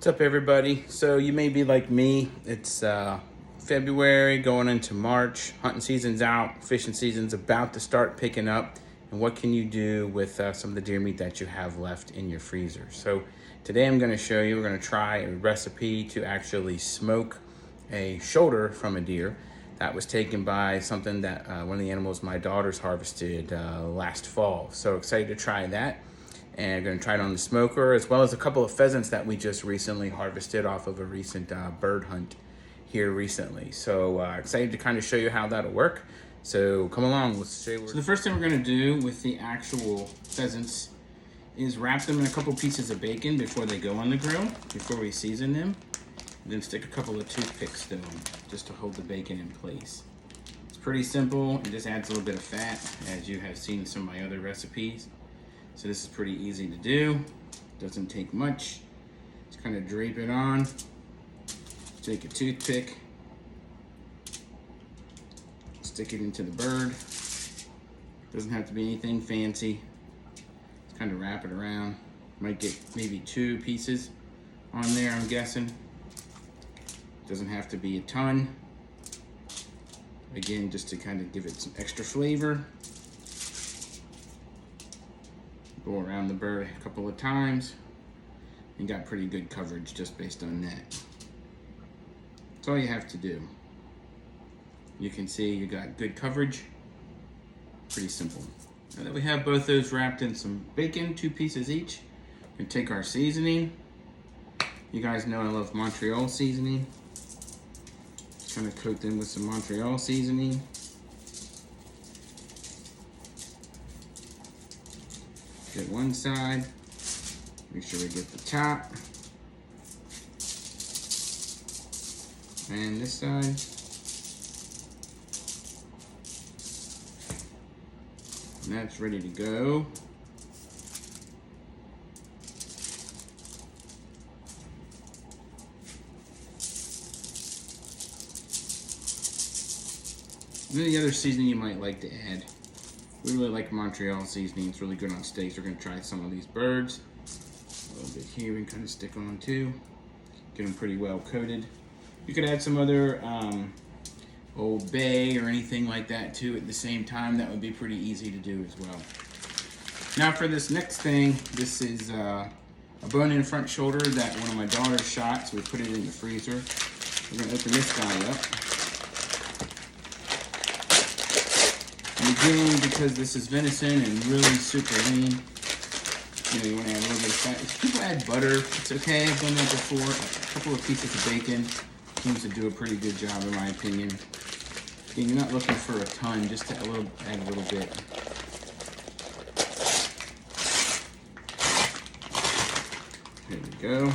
What's up, everybody? So you may be like me. It's February going into March. Hunting season's out. Fishing season's about to start picking up. And what can you do with some of the deer meat that you have left in your freezer? So today I'm going to show you, we're going to try a recipe to actually smoke a shoulder from a deer that was taken by something that one of the animals my daughters harvested last fall. So excited to try that. And I'm going to try it on the smoker, as well as a couple of pheasants that we just recently harvested off of a recent bird hunt here recently. So excited to kind of show you how that'll work. So come along, let's show you. So the first thing we're going to do with the actual pheasants is wrap them in a couple pieces of bacon before they go on the grill, before we season them. And then stick a couple of toothpicks to them just to hold the bacon in place. It's pretty simple. It just adds a little bit of fat, as you have seen in some of my other recipes. So this is pretty easy to do. Doesn't take much. Just kind of drape it on. Take a toothpick. Stick it into the bird. Doesn't have to be anything fancy. Just kind of wrap it around. Might get maybe 2 pieces on there, I'm guessing. Doesn't have to be a ton. Again, just to kind of give it some extra flavor. Go around the bird a couple of times and got pretty good coverage just based on that. That's all you have to do. You can see you got good coverage. Pretty simple. Now that we have both those wrapped in some bacon, 2 pieces each, we can take our seasoning. You guys know I love Montreal seasoning. Just kind of coat them with some Montreal seasoning. Get one side, make sure we get the top, and this side. And that's ready to go. And then the other seasoning you might like to add. We really like Montreal seasoning. It's really good on steaks. We're going to try some of these birds. A little bit here we can kind of stick on too. Get them pretty well coated. You could add some other Old Bay or anything like that too at the same time. That would be pretty easy to do as well. Now for this next thing, this is a bone-in front shoulder that one of my daughters shot, so we put it in the freezer. We're going to open this guy up. And again, because this is venison and really super lean, you want to add a little bit of fat. If people add butter, it's okay. I've done that before. A couple of pieces of bacon seems to do a pretty good job, in my opinion. Again, you're not looking for a ton, just to add a little bit. There we go.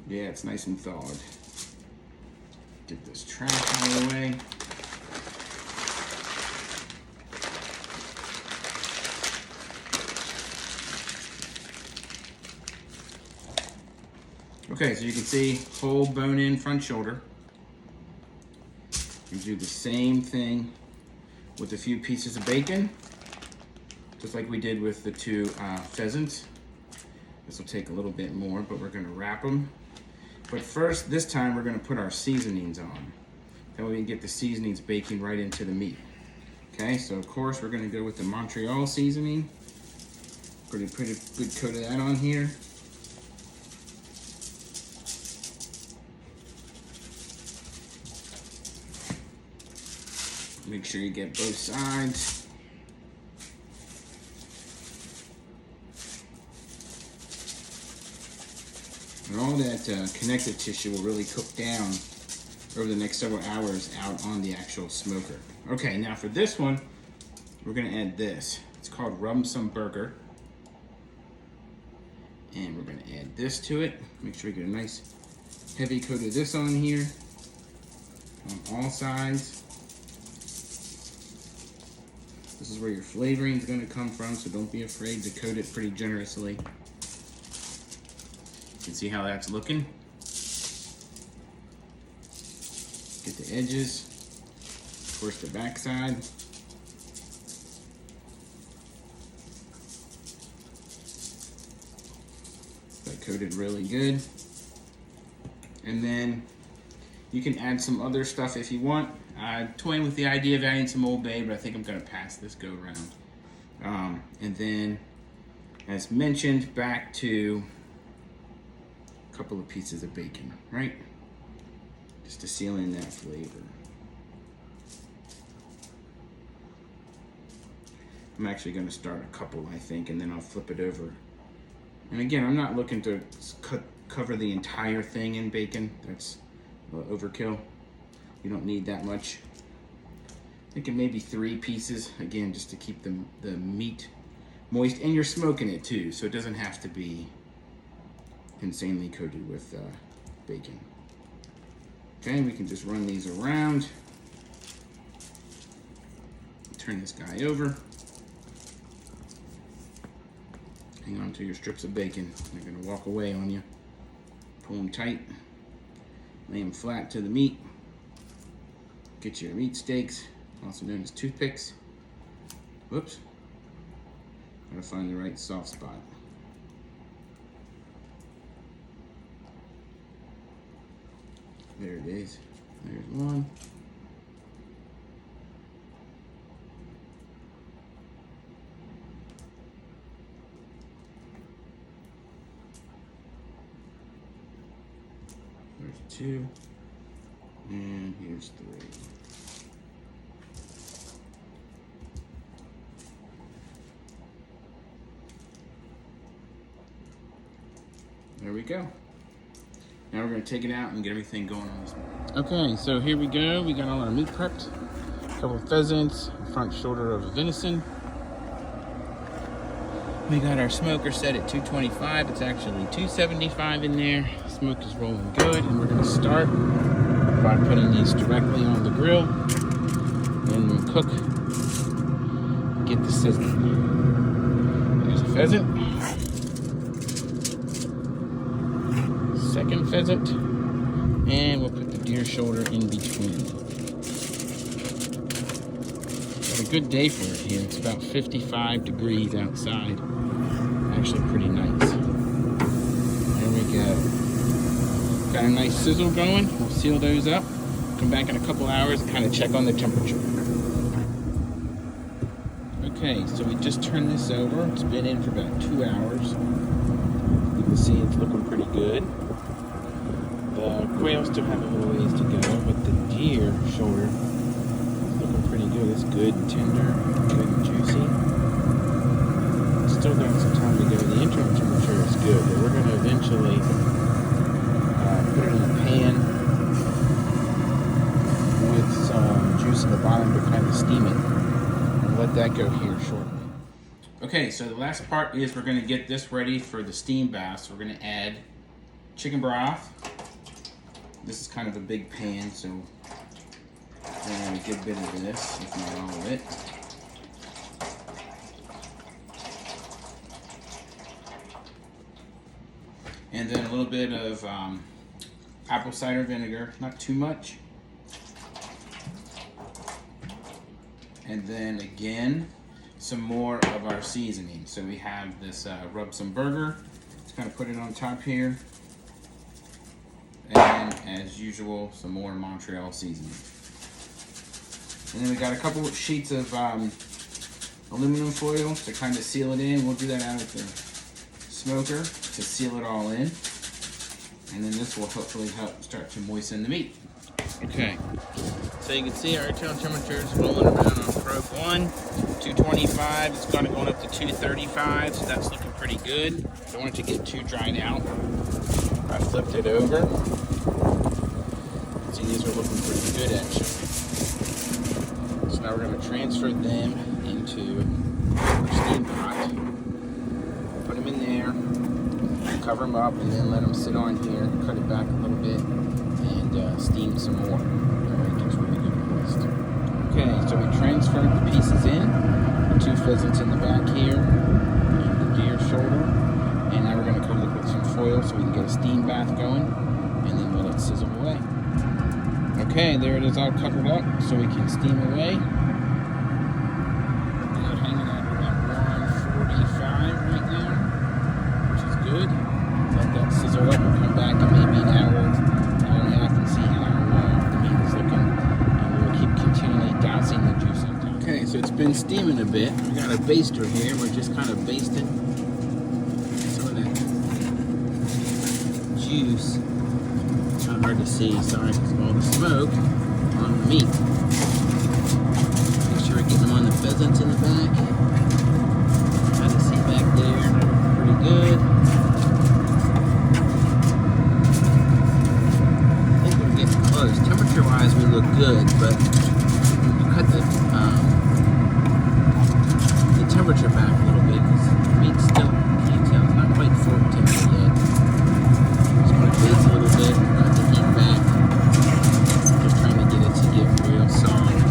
Yeah, it's nice and thawed. Get this trash out of the way. Okay, so you can see whole bone-in front shoulder. You do the same thing with a few pieces of bacon, just like we did with the 2 pheasants. This will take a little bit more, but we're going to wrap them. But first, this time, we're going to put our seasonings on. That way we can get the seasonings baking right into the meat. Okay, so of course, we're going to go with the Montreal seasoning. Pretty good coat of that on here. Make sure you get both sides. And all that connective tissue will really cook down over the next several hours out on the actual smoker. Okay, now for this one, we're gonna add this. It's called Rum Some Burger. And we're gonna add this to it. Make sure we get a nice heavy coat of this on here, on all sides. This is where your flavoring is gonna come from, so don't be afraid to coat it pretty generously. You can see how that's looking. Get the edges, of course the back side. coated really good. And then you can add some other stuff if you want. Toying with the idea of adding some Old Bay, but I think I'm gonna pass this go around. And then, as mentioned, back to a couple of pieces of bacon, right? Just to seal in that flavor. I'm actually gonna start a couple, I think, and then I'll flip it over. And again, I'm not looking to cover the entire thing in bacon. That's overkill. You don't need that much. Thinking maybe 3 pieces, again, just to keep the meat moist. And you're smoking it too, so it doesn't have to be insanely coated with bacon. Okay, we can just run these around. Turn this guy over. Hang on to your strips of bacon. They're gonna walk away on you. Pull them tight. Lay them flat to the meat. Get your meat steaks, also known as toothpicks. Whoops. Gotta find the right soft spot. There it is. There's one. There's 2. And here's 3. There we go. Now we're gonna take it out and get everything going on this. Okay, so here we go. We got all our meat prepped. A couple of pheasants, a front shoulder of a venison. We got our smoker set at 225. It's actually 275 in there. Smoke is rolling good, and we're gonna start by putting these directly on the grill and we'll cook. Get the sizzling. There's a pheasant. Second pheasant, and we'll put the deer shoulder in between. Got a good day for it here. It's about 55 degrees outside. Actually pretty nice. There we go. Got a nice sizzle going. We'll seal those up. Come back in a couple hours and kind of check on the temperature. Okay, so we just turned this over. It's been in for about 2 hours. You can see it's looking pretty good. The quail still have a little ways to go, but the deer shoulder is looking pretty good. It's good and tender, good and juicy. Still got some time to go. The interim temperature is good, but we're going to eventually put it in a pan with some juice in the bottom to kind of steam it. And let that go here shortly. Okay, so the last part is we're going to get this ready for the steam bath. So we're going to add chicken broth. This is kind of a big pan, so we're going to get a bit of this, if not all of it. And then a little bit of apple cider vinegar, not too much. And then again, some more of our seasoning. So we have this rub some burger. Just kind of put it on top here. And as usual, some more Montreal seasoning. And then we got a couple of sheets of aluminum foil to kind of seal it in. We'll do that out at the smoker to seal it all in. And then this will hopefully help start to moisten the meat. Okay, so you can see our internal temperature is rolling around on probe 1, 225. It's kind of going up to 235, so that's looking pretty good. Don't want it to get too dried out. I flipped it over. See, these are looking pretty good actually. So now we're going to transfer them into our steam pot. Put them in there, cover them up, and then let them sit on here. Cut it back a little bit and steam some more. It gets really good moist. Okay, so we transferred the pieces in. The 2 pheasants in the back here, and the deer shoulder. And now we're going to cover it with some foil so we can get a steam bath going, and then we'll let it sizzle away. Okay, there it is all covered up so we can steam away. We're hanging at about 145 right now, which is good. Let that steaming a bit. We got a baster here. We're just kind of basting some of that juice. It's not hard to see, sorry, because of all the smoke on the meat. Make sure we're getting them on the pheasants in the back. Kind of see back there, they're pretty good. I think we're getting close. Temperature-wise, we look good, but you cut the temperature back a little bit because the meat still, can't tell, it's not quite fork tender yet. Just want to baste a little bit, cut the heat back. Just trying to get it to get real soft,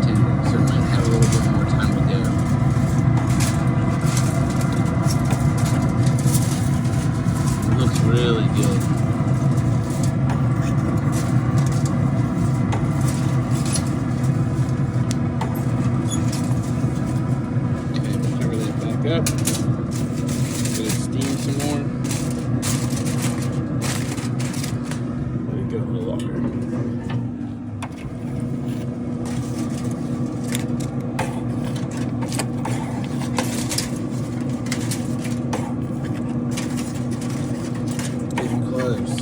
tender. So it might have a little bit more time to go. It looks really good. Up. Let it steam some more. Let it go a little longer. Getting close.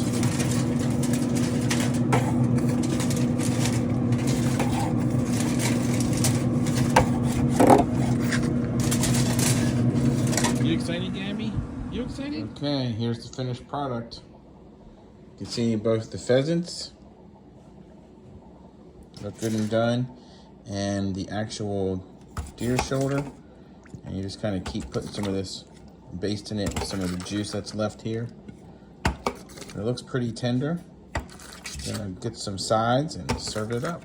You excited, Gabby? You excited? Okay, here's the finished product. You can see both the pheasants look good and done, and the actual deer shoulder. And you just kind of keep putting some of this, basting it with some of the juice that's left here. It looks pretty tender. Gonna get some sides and serve it up.